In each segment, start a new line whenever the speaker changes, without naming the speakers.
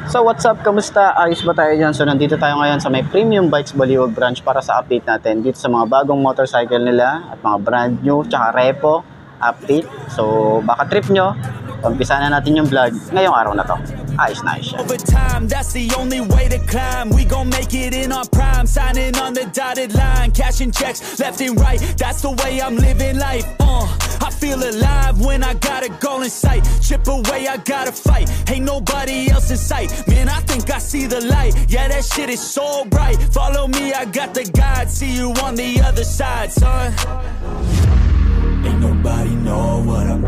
So what's up, kamusta? Ayos ba tayo dyan? So nandito tayo ngayon sa may Premium Bikes Baliwag branch para sa update natin dito sa mga bagong motorcycle nila at mga brand new tsaka repo update. So baka trip nyo, umpisa na natin yung vlog ngayong araw na to. Ayos na ayos siya.
Over time, that's the only way to climb. We gon' make it in our prime, signing on the dotted line, cashing checks left and right. That's the way I'm living life. I feel alive when I got a goal in sight. Chip away, I gotta fight. Ain't nobody else in sight. Man, I think I see the light. Yeah, that shit is so bright. Follow me, I got the guide. See you on the other side, son. Ain't nobody know what I'm.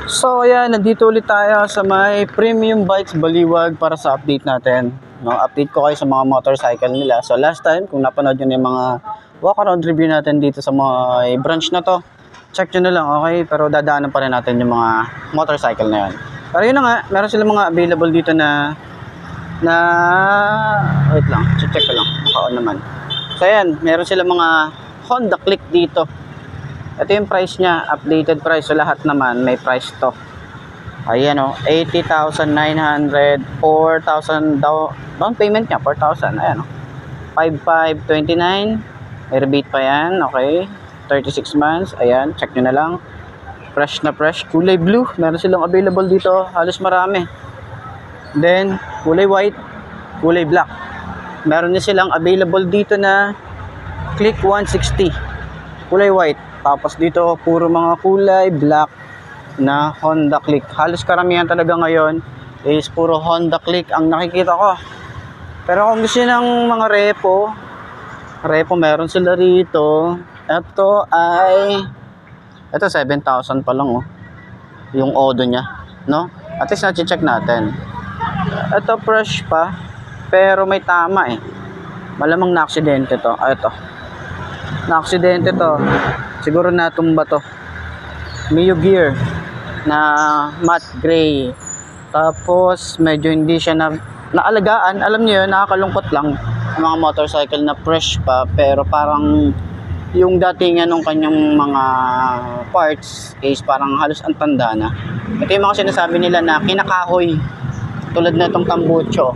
So ayan, nandito ulit tayo sa may Premium Bikes Baliwag para sa update natin. No, update ko kayo sa mga motorcycle nila. So last time, kung napanood nyo yung mga walk-around review natin dito sa mga branch na to, check nyo na lang, okay? Pero dadaanan pa rin natin yung mga motorcycle na yan. Pero yun na nga, meron silang mga available dito na wait lang, check ko lang, maka-on naman. So ayan, meron silang mga Honda Click dito. Ito yung price niya, updated price. So lahat naman may price to. Ayan o, 80,900, 4,000 down payment niya, 4,000. Ayan o, 5,529. May rebate pa yan, okay. 36 months, ayan, check nyo na lang. Fresh na fresh, kulay blue. Meron silang available dito, halos marami. Then, kulay white, kulay black. Meron din silang available dito na Click 160, kulay white. Tapos dito, puro mga kulay black na Honda Click. Halos karamihan talaga ngayon is puro Honda Click ang nakikita ko. Pero kung gusto ng mga repo meron sila rito. Ito 7,000 pa lang oh. Yung Odo niya, no? At least na-check natin. Ito fresh pa, pero may tama eh. Malamang na-aksidente to. Ito. Na-aksidente to. Siguro natumba to. Mio Gear na matte gray. Tapos medyo hindi siya naalagaan. Alam niyo yun, nakakalungkot lang ang mga motorcycle na fresh pa, pero parang yung datingan ng kanyang mga parts is parang halos ang tanda na. Ito yung mga sinasabi nila na kinakahoy, tulad na itong tambucho.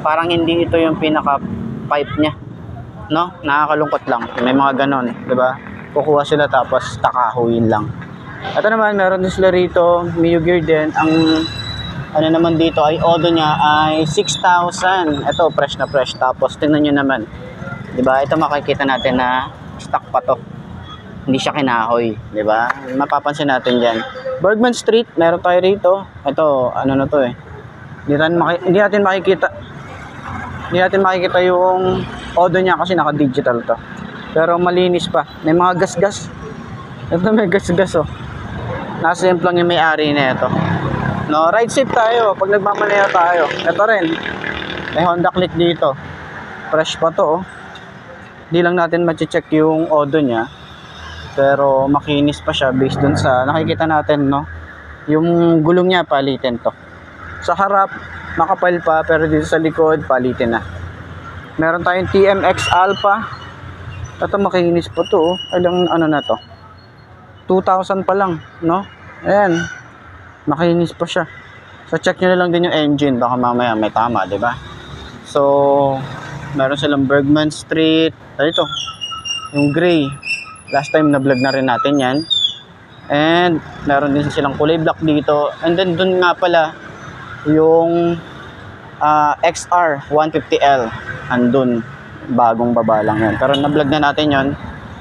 Parang hindi ito yung pinaka pipe niya, no? Nakakalungkot lang, may mga ganon, diba? Kukuha sila tapos takahoyin lang. Ito naman, meron din sila rito Mio Gear din. Ang ano naman dito ay Odo niya ay 6,000. Ito fresh na fresh. Tapos tingnan nyo naman, diba? Ito makikita natin na stock pa to, hindi siya kinahoy, di ba? Mapapansin natin diyan. Bergman Street, meron tayo rito. Ito, ano na to eh. Hindi natin makikita yung Odo niya kasi naka-digital to. Pero malinis pa. May mga gas-gas. Ito may gas-gas oh. Nasa yung lang yung may-ari na ito. No, ride safe tayo pag nagmamaneho tayo. Ito rin. May Honda Click dito. Fresh pa to oh. Di lang natin ma-check yung Odo niya, pero makinis pa siya based dun sa nakikita natin, no? Yung gulong niya palitin to. Sa harap makapal pa, pero dito sa likod palitin na. Meron tayong TMX Alpha. Ito makinis pa to, oh. Ilang ano na to? 2,000 pa lang, no? Ayan. Makinis pa siya. So check niyo na lang din yung engine, baka mamaya may tama, 'di ba? So meron silang Bergman Street. Ito, yung gray. Last time na vlog na rin natin yan. And meron din silang kulay black dito. And then dun nga pala yung XR 150L. Andun, bagong baba lang yan. Pero na-vlog na natin yon.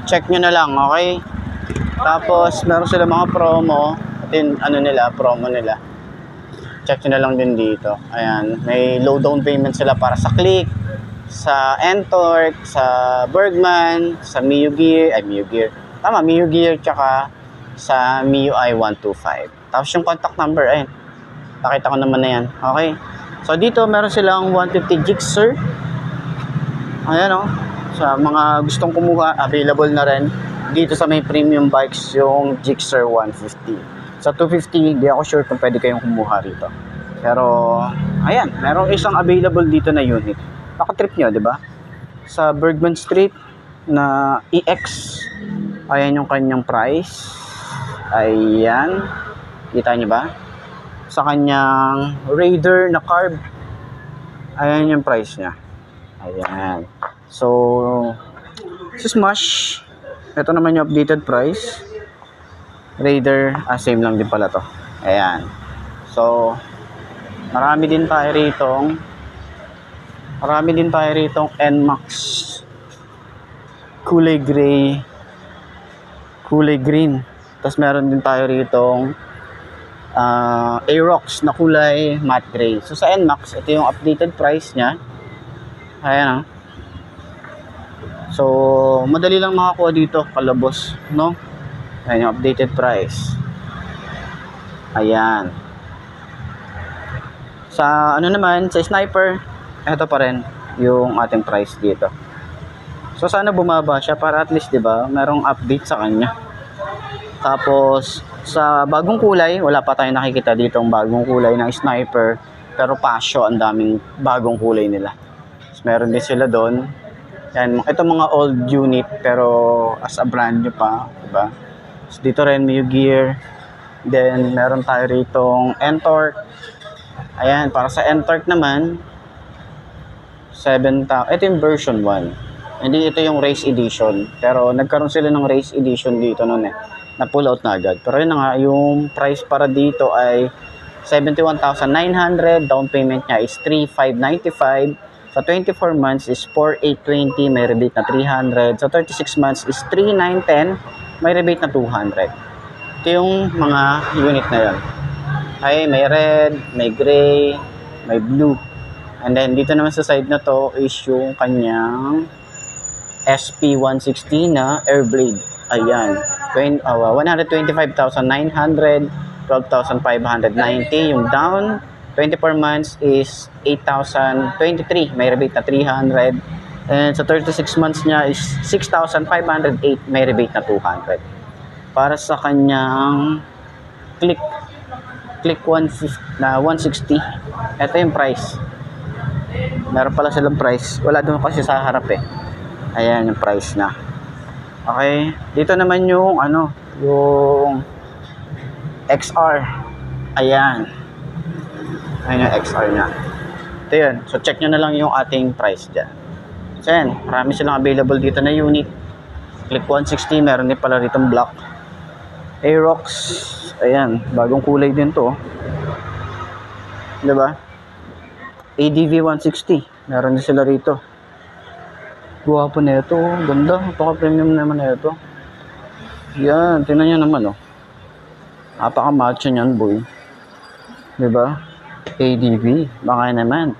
Check nyo na lang, okay? Tapos meron silang mga promo. At yun, ano nila, promo nila. Check nyo na lang din dito. Ayan, may low down payment sila para sa Click, sa Ntorq, sa Bergman, sa Mio Gear, tama, Mio Gear, tsaka sa MIUI 125. Tapos yung contact number, ayun, pakita ko naman na yan, okay? So dito meron silang 150 Gixxer. Ayan o, sa mga gustong kumuha, available na rin dito sa may Premium Bikes yung Gixxer 150. Sa 250, hindi ako sure kung pwede kayong kumuha rito, pero ayan, merong isang available dito na unit. Nakatrip nyo, di ba? Sa Bergman Street na EX. Ayan yung kanyang price. Ayan. Kita nyo ba? Sa kanyang Raider na carb. Ayan yung price niya. Ayan. So, sa Smash, ito naman yung updated price. Raider, same lang din pala to. Ayan. So, marami din tayo ritong NMAX. Kulay gray, kulay green. Tapos meron din tayo ritong Aerox na kulay matte gray. So sa NMAX, ito yung updated price niya. Ayan. So, madali lang makakuha dito, kalabos, no? Ayan yung updated price. Ayan. Sa ano naman, sa Sniper, ito pa rin yung ating price dito. So sana bumaba siya para at least 'di ba, merong update sa kanya. Tapos sa bagong kulay, wala pa tayong nakikita dito ang bagong kulay ng Sniper, pero Passion ang daming bagong kulay nila. So, meron din sila doon. Yan, ito mga old unit pero as a brand new pa, 'di ba? So, dito rin may gear. Then meron tayo ritong N-Torque. Ayan, para sa N-Torque naman 7,000. Ito yung version 1. Hindi ito yung race edition, pero nagkaroon sila ng race edition dito noon na pull out na agad. Pero yun na nga, yung price para dito ay 71,900, down payment niya is 3,595, sa 24 months is 4,820, may rebate na 300, sa 36 months is 3,910, may rebate na 200. Ito yung mga unit na yun. Ay, may red, may gray, may blue. And then dito naman sa side na to is yung kanyang SP160 na Airblade. Ayan. 125,900, 12,590. Yung down, 24 months is 8,023. May rebate na 300. And sa 36 months niya is 6,508. May rebate na 200. Para sa kanyang Click 150 na 160. Ito yung price. Meron pala silang price. Wala doon kasi sa harap eh. Ayan yung price na. Okay. Dito naman yung yung XR. Ayan. Ayan yung XR niya. Ito yun. So check nyo na lang yung ating price dyan. So yan. Marami silang available dito na unit. Click 160. Meron din pala ditong black. Aerox. Ayan. Bagong kulay din to. Diba? ADV 160. Meron din sila rito. Guwapo na ito. Ganda. Napaka-premium naman na ito. Yan. Tingnan nyo naman, oh. Napaka-macho nyan, boy. Diba? ADV. Baka naman.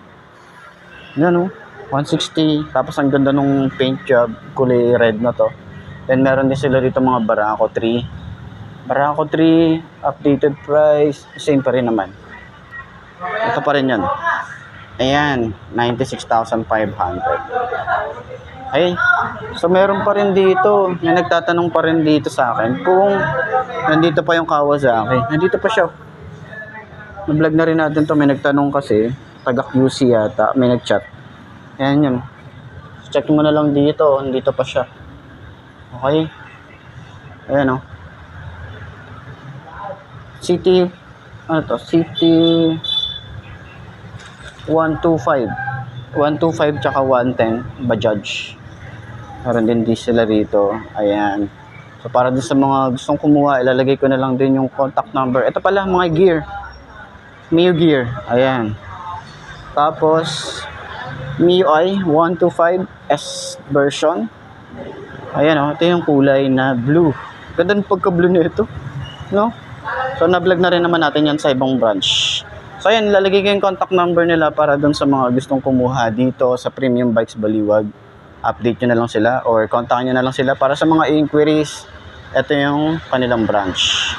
Yan, oh. 160. Tapos ang ganda nung paint job. Kulay red na to. Then meron din sila rito mga Barako 3. Barako 3. Updated price. Same pa rin naman. Ito pa rin yan. Ayan. 96,500. Ay, so meron pa rin dito. May nagtatanong pa rin dito sa akin kung nandito pa yung Kawasaki. Nandito pa siya. Na-vlog na rin natin to. May nagtanong kasi, taga QC yata, may nag-chat. Ayan yun. Check mo na lang dito. Nandito pa siya. Okay. Ayan o. City, ano to? City 125. 125 tsaka 110 Bajaj. Meron din sila rito. Ayan. So para din sa mga gustong kumuha, ilalagay ko na lang din yung contact number. Ito pala mga gear. Mio gear. Ayan. Tapos MIUI 125 S version. Ayan oh, ito yung kulay na blue. Ganda ng pagka-blue nito, no? So na-vlog na rin naman natin yan sa ibang branch. So ayan, lalagay ko yung contact number nila para dun sa mga gustong kumuha dito sa Premium Bikes Baliwag. Update nyo na lang sila or contact nyo na lang sila para sa mga inquiries. Ito yung kanilang branch.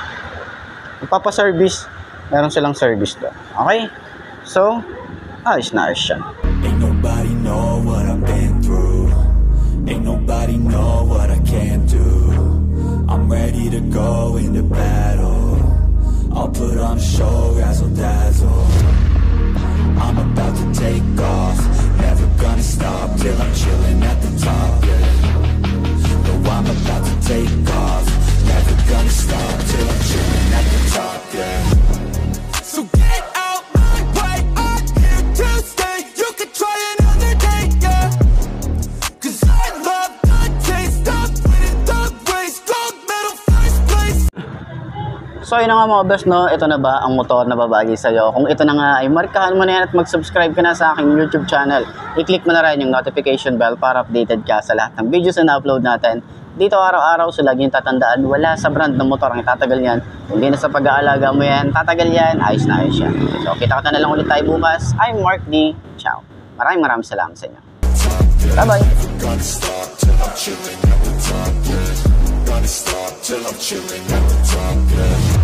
Magpapaservice, meron silang service doon. Okay? So, ayos na ayos siya.
Ain't nobody know what I've been through. Ain't nobody know what I can do. I'm ready to go into battle. I'll put on a show, razzle dazzle. I'm about to take off. Never gonna stop till I'm chilling at the top, yeah. No, I'm about to take off. Never gonna stop till I'm chilling at the top, yeah. So get out my way, I'm here to stay. You can
So yun na nga mga best, no, ito na ba ang motor na babagi sa'yo? Kung ito na nga ay markahan mo na yan at mag-subscribe ka na sa aking YouTube channel. I-click mo na rin yung notification bell para updated ka sa lahat ng videos na na-upload natin. Dito araw-araw, so lagi yung tatandaan, wala sa brand ng motor ang itatagal yan. Hindi na sa pag-aalaga mo yan, tatagal yan, ayos na ayos yan. So kita ka na lang ulit tayo bukas. I'm Mark D. Ciao. Maraming salamat sa inyo. Bye-bye.
Gonna stop till I'm chilling at the top, yeah. Gonna stop till I'm chilling at the top, yeah.